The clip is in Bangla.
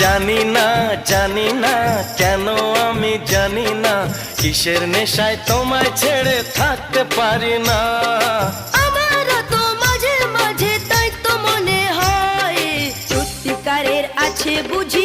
জানি না জানি না কেন আমি জানি না কিসের নেশায় তোমায় ছেড়ে থাকতে পারি না। আমারও তো মাঝে মাঝে তাই তো মনে হয় সত্যিকারের আছে বুঝি